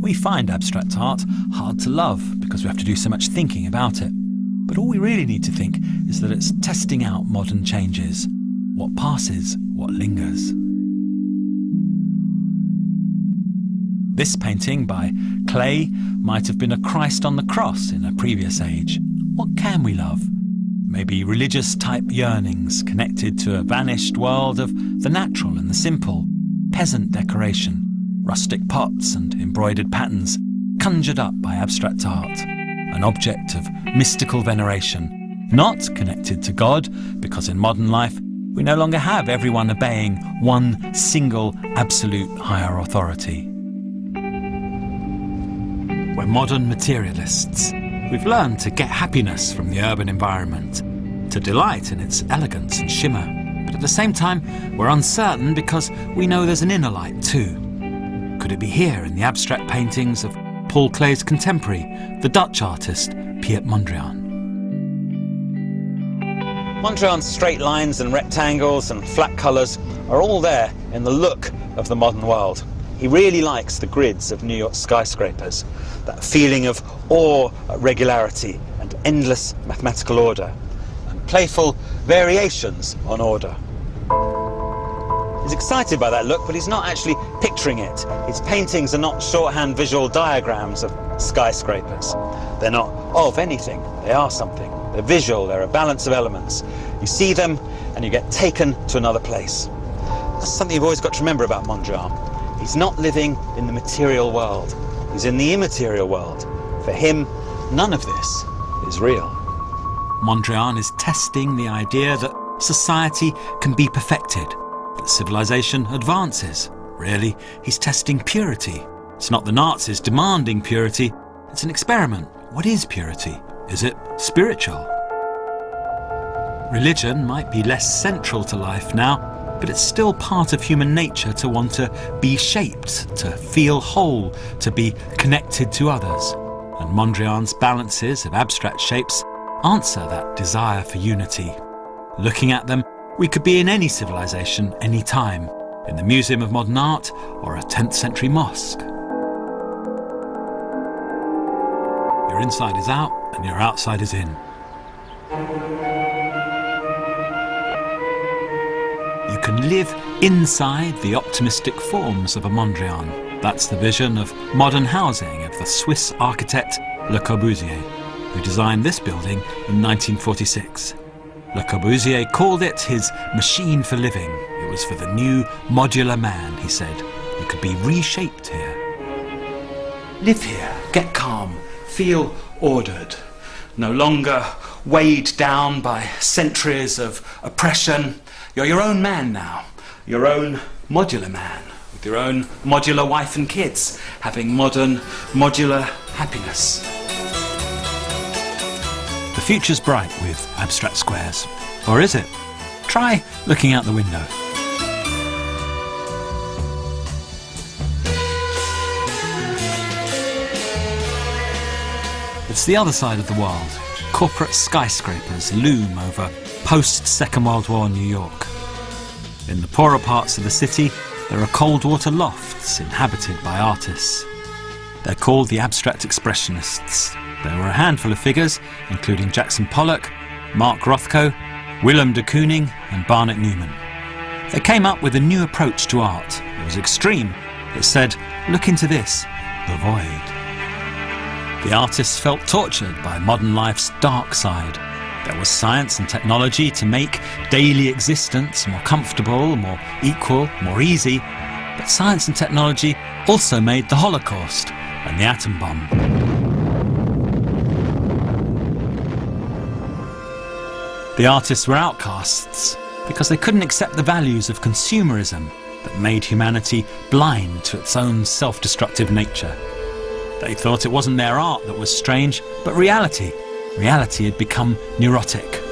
We find abstract art hard to love because we have to do so much thinking about it. But all we really need to think is that it's testing out modern changes. What passes, what lingers. This painting by clay might have been a Christ on the cross in a previous age. What can we love? Maybe religious-type yearnings connected to a vanished world of the natural and the simple, peasant decoration, rustic pots and embroidered patterns, conjured up by abstract art, an object of mystical veneration, not connected to God, because in modern life we no longer have everyone obeying one single absolute higher authority. We're modern materialists. We've learned to get happiness from the urban environment, to delight in its elegance and shimmer. But at the same time, we're uncertain because we know there's an inner light too. Could it be here in the abstract paintings of Paul Klee's contemporary, the Dutch artist Piet Mondrian? Mondrian's straight lines and rectangles and flat colours are all there in the look of the modern world. He really likes the grids of New York skyscrapers, that feeling of awe at regularity and endless mathematical order, and playful variations on order. He's excited by that look, but he's not actually picturing it. His paintings are not shorthand visual diagrams of skyscrapers. They're not of anything, they are something. They're visual, they're a balance of elements. You see them and you get taken to another place. That's something you've always got to remember about Mondrian. He's not living in the material world. He's in the immaterial world. For him, none of this is real. Mondrian is testing the idea that society can be perfected, that civilization advances. Really, he's testing purity. It's not the Nazis demanding purity, it's an experiment. What is purity? Is it spiritual? Religion might be less central to life now, but it's still part of human nature to want to be shaped, to feel whole, to be connected to others. And Mondrian's balances of abstract shapes answer that desire for unity. Looking at them, we could be in any civilization, any time, in the Museum of Modern Art or a 10th century mosque. Your inside is out and your outside is in. You can live inside the optimistic forms of a Mondrian. That's the vision of modern housing of the Swiss architect Le Corbusier, who designed this building in 1946. Le Corbusier called it his machine for living. It was for the new modular man, he said. You could be reshaped here. Live here, get calm, feel ordered. No longer weighed down by centuries of oppression. You're your own man now, your own modular man, with your own modular wife and kids, having modern, modular happiness. The future's bright with abstract squares. Or is it? Try looking out the window. It's the other side of the world. Corporate skyscrapers loom over post-Second World War New York. In the poorer parts of the city, there are cold water lofts inhabited by artists. They're called the Abstract Expressionists. There were a handful of figures, including Jackson Pollock, Mark Rothko, Willem de Kooning and Barnett Newman. They came up with a new approach to art. It was extreme. It said, look into this, the void. The artists felt tortured by modern life's dark side. There was science and technology to make daily existence more comfortable, more equal, more easy. But science and technology also made the Holocaust and the atom bomb. The artists were outcasts because they couldn't accept the values of consumerism that made humanity blind to its own self-destructive nature. They thought it wasn't their art that was strange, but reality. Reality had become neurotic.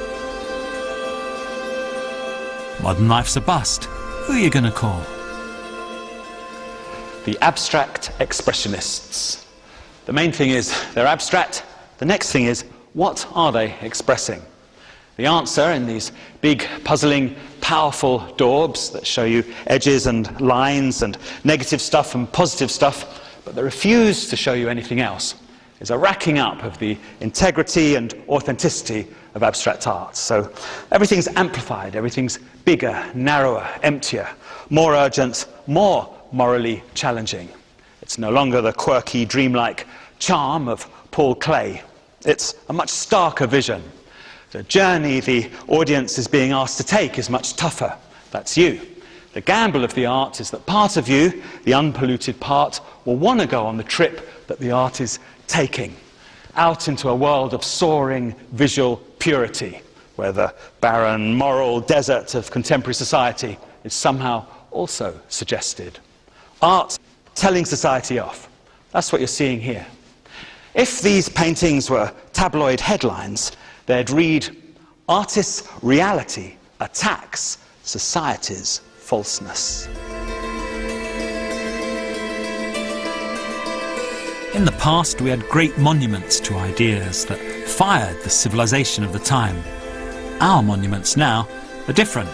Modern life's a bust. Who are you going to call? The Abstract Expressionists. The main thing is they're abstract. The next thing is, what are they expressing? The answer in these big, puzzling, powerful daubs that show you edges and lines and negative stuff and positive stuff but they refuse to show you anything else. It's a racking up of the integrity and authenticity of abstract art. So everything's amplified, everything's bigger, narrower, emptier, more urgent, more morally challenging. It's no longer the quirky, dreamlike charm of Paul Klee. It's a much starker vision. The journey the audience is being asked to take is much tougher. That's you. The gamble of the art is that part of you, the unpolluted part, will want to go on the trip that the art is taking, out into a world of soaring visual purity, where the barren moral desert of contemporary society is somehow also suggested. Art telling society off. That's what you're seeing here. If these paintings were tabloid headlines, they'd read, "Artist's reality attacks society's falseness." In the past, we had great monuments to ideas that fired the civilization of the time. Our monuments now are different.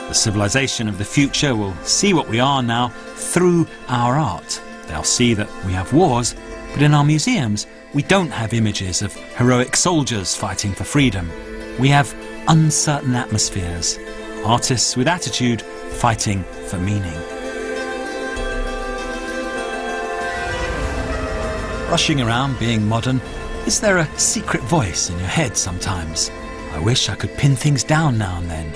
The civilization of the future will see what we are now through our art. They'll see that we have wars, but in our museums, we don't have images of heroic soldiers fighting for freedom. We have uncertain atmospheres, artists with attitude fighting for meaning. Rushing around being modern, is there a secret voice in your head sometimes? I wish I could pin things down now and then.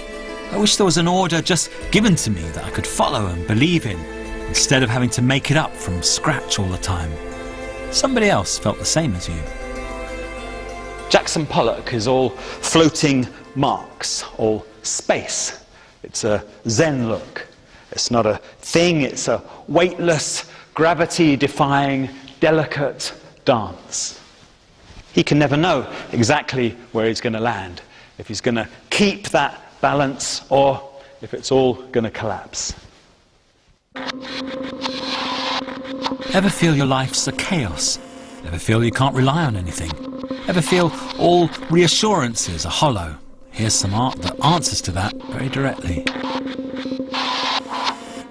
I wish there was an order just given to me that I could follow and believe in, instead of having to make it up from scratch all the time. Somebody else felt the same as you. Jackson Pollock is all floating marks, all space. It's a Zen look. It's not a thing, it's a weightless, gravity-defying, delicate dance. He can never know exactly where he's going to land, if he's going to keep that balance or if it's all going to collapse. Ever feel your life's a chaos? Ever feel you can't rely on anything? Ever feel all reassurances are hollow? Here's some art that answers to that very directly.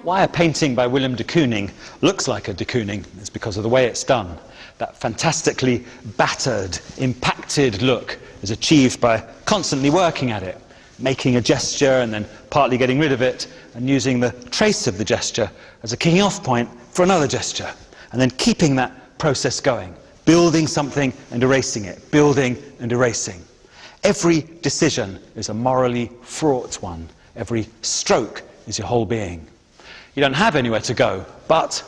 Why a painting by Willem de Kooning looks like a de Kooning is because of the way it's done. That fantastically battered, impacted look is achieved by constantly working at it, making a gesture and then partly getting rid of it and using the trace of the gesture as a kicking off point for another gesture, and then keeping that process going, building something and erasing it, building and erasing. Every decision is a morally fraught one. Every stroke is your whole being. You don't have anywhere to go, but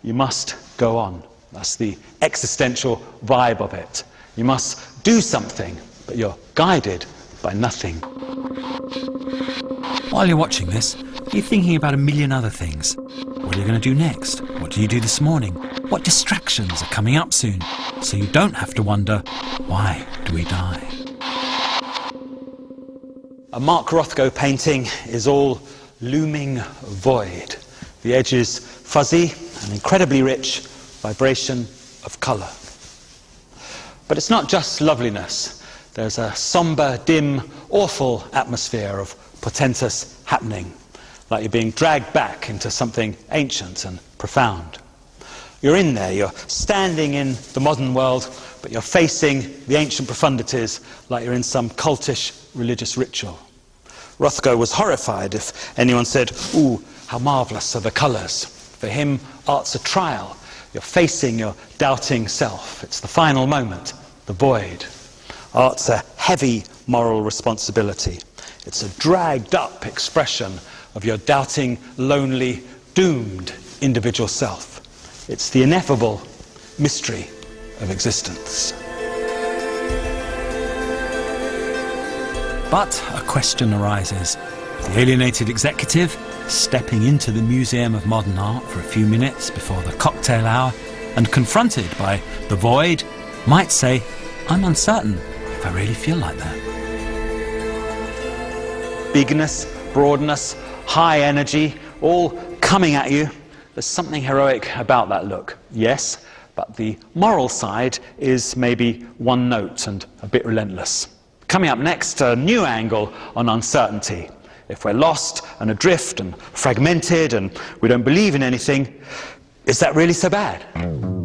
you must go on. That's the existential vibe of it. You must do something, but you're guided by nothing. While you're watching this, you're thinking about a million other things. What are you going to do next? What did you do this morning? What distractions are coming up soon? So you don't have to wonder, why do we die? A Mark Rothko painting is all looming void. The edges fuzzy and incredibly rich vibration of colour. But it's not just loveliness. There's a sombre, dim, awful atmosphere of portentous happening, like you're being dragged back into something ancient and profound. You're in there, you're standing in the modern world, but you're facing the ancient profundities like you're in some cultish religious ritual. Rothko was horrified if anyone said, "Ooh, how marvellous are the colours." For him, art's a trial. You're facing your doubting self. It's the final moment, the void. Art's a heavy moral responsibility. It's a dragged-up expression of your doubting, lonely, doomed individual self. It's the ineffable mystery of existence. But a question arises. The alienated executive, stepping into the Museum of Modern Art for a few minutes before the cocktail hour and confronted by the void, might say, "I'm uncertain if I really feel like that." Bigness, broadness, high energy, all coming at you. There's something heroic about that look, yes, but the moral side is maybe one note and a bit relentless. Coming up next, a new angle on uncertainty. If we're lost and adrift and fragmented and we don't believe in anything, Is that really so bad?